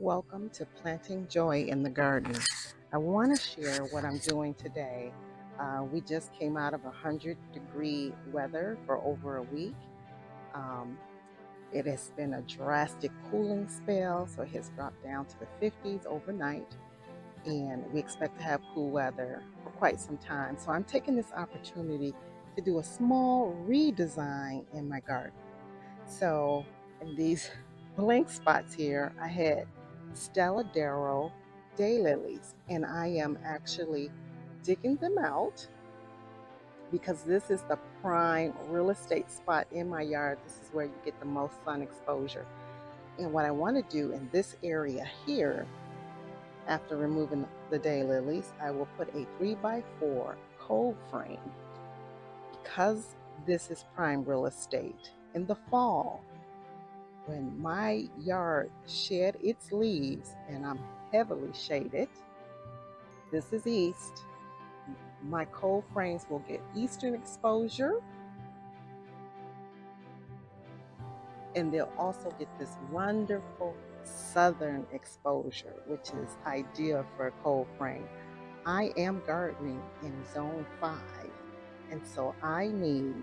Welcome to Planting Joy in the Garden. I want to share what I'm doing today. We just came out of 100-degree weather for over a week. Um, it has been a drastic cooling spell, so it has dropped down to the 50s overnight, and we expect to have cool weather for quite some time. So I'm taking this opportunity to do a small redesign in my garden. So in these blank spots here, I had Stella Darrow daylilies, and I am actually digging them out because this is the prime real estate spot in my yard. This is where you get the most sun exposure. And what I want to do in this area here, after removing the daylilies, I will put a 3x4 cold frame because this is prime real estate. In the fall, when my yard shed its leaves and I'm heavily shaded, this is east, my cold frames will get eastern exposure, and they'll also get this wonderful southern exposure, which is ideal for a cold frame. I am gardening in zone 5, and so I need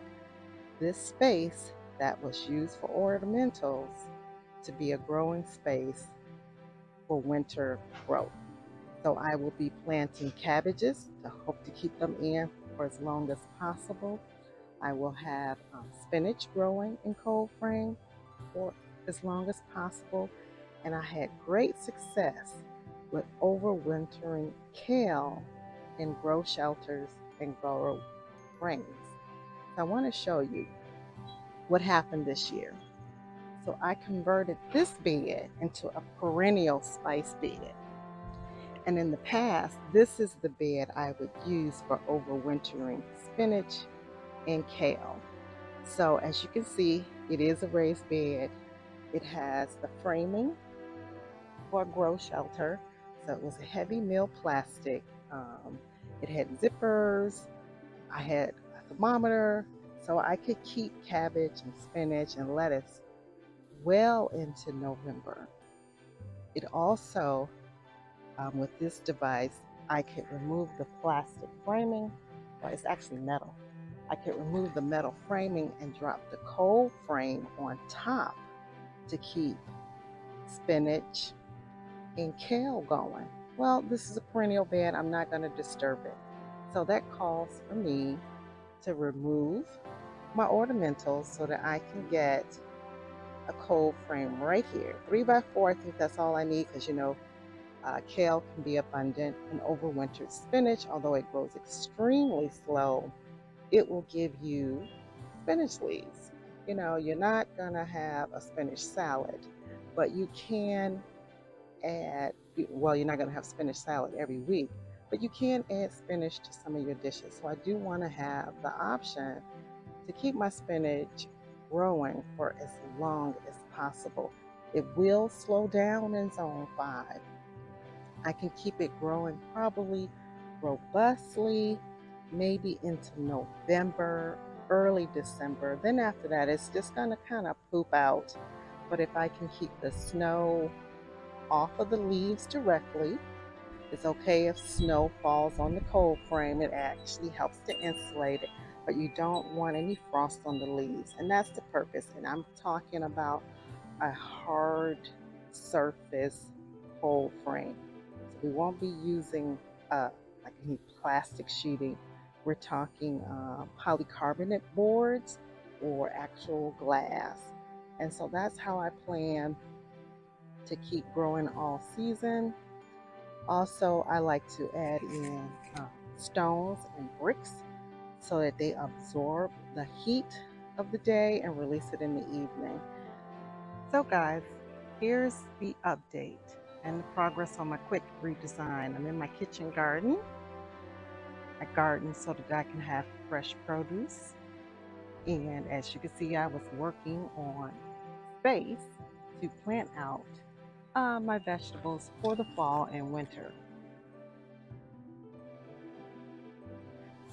this space that was used for ornamentals to be a growing space for winter growth. So I will be planting cabbages to hope to keep them in for as long as possible. I will have spinach growing in cold frame for as long as possible. And I had great success with overwintering kale in grow shelters and grow frames. So I want to show you what happened this year. So I converted this bed into a perennial spice bed. And in the past, this is the bed I would use for overwintering spinach and kale. So as you can see, it is a raised bed. It has the framing for a grow shelter. So it was a heavy mill plastic. It had zippers. I had a thermometer, so I could keep cabbage and spinach and lettuce well into November. It also, with this device, I could remove the plastic framing. Well, it's actually metal. I could remove the metal framing and drop the cold frame on top to keep spinach and kale going. Well, this is a perennial bed. I'm not going to disturb it. So that calls for me to remove my ornamentals so that I can get a cold frame right here. 3x4, I think that's all I need because kale can be abundant in overwintered spinach, although it grows extremely slow. It will give you spinach leaves. You're not gonna have a spinach salad, but you can add, well, you're not gonna have spinach salad every week, but you can add spinach to some of your dishes. So I do wanna have the option to keep my spinach growing for as long as possible. It will slow down in zone 5. I can keep it growing probably robustly, maybe into November, early December. Then after that, it's just gonna kind of poop out. But if I can keep the snow off of the leaves directly, it's okay if snow falls on the cold frame. It actually helps to insulate it, but you don't want any frost on the leaves. And that's the purpose. And I'm talking about a hard surface cold frame. We won't be using like any plastic sheeting. We're talking polycarbonate boards or actual glass. And so that's how I plan to keep growing all season. Also, I like to add in stones and bricks so that they absorb the heat of the day and release it in the evening. So guys, here's the update and the progress on my quick redesign. I'm in my kitchen garden. I garden so that I can have fresh produce. And as you can see, I was working on space to plant out my vegetables for the fall and winter.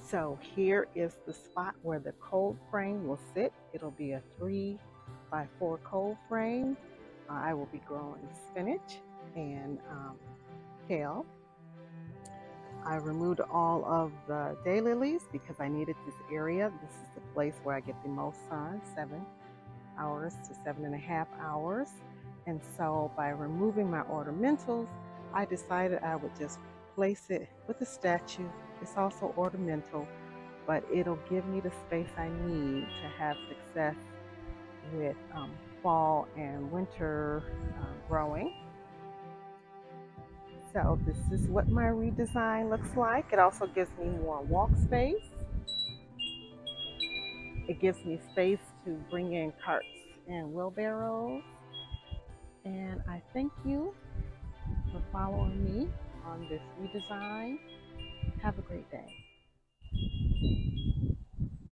So here is the spot where the cold frame will sit. It'll be a 3x4 cold frame. I will be growing spinach. and kale. I removed all of the daylilies because I needed this area. This is the place where I get the most sun, 7 hours to 7.5 hours. And so by removing my ornamentals, I decided I would just place it with a statue. It's also ornamental, but it'll give me the space I need to have success with fall and winter growing. So this is what my redesign looks like. It also gives me more walk space. It gives me space to bring in carts and wheelbarrows. And I thank you for following me on this redesign. Have a great day.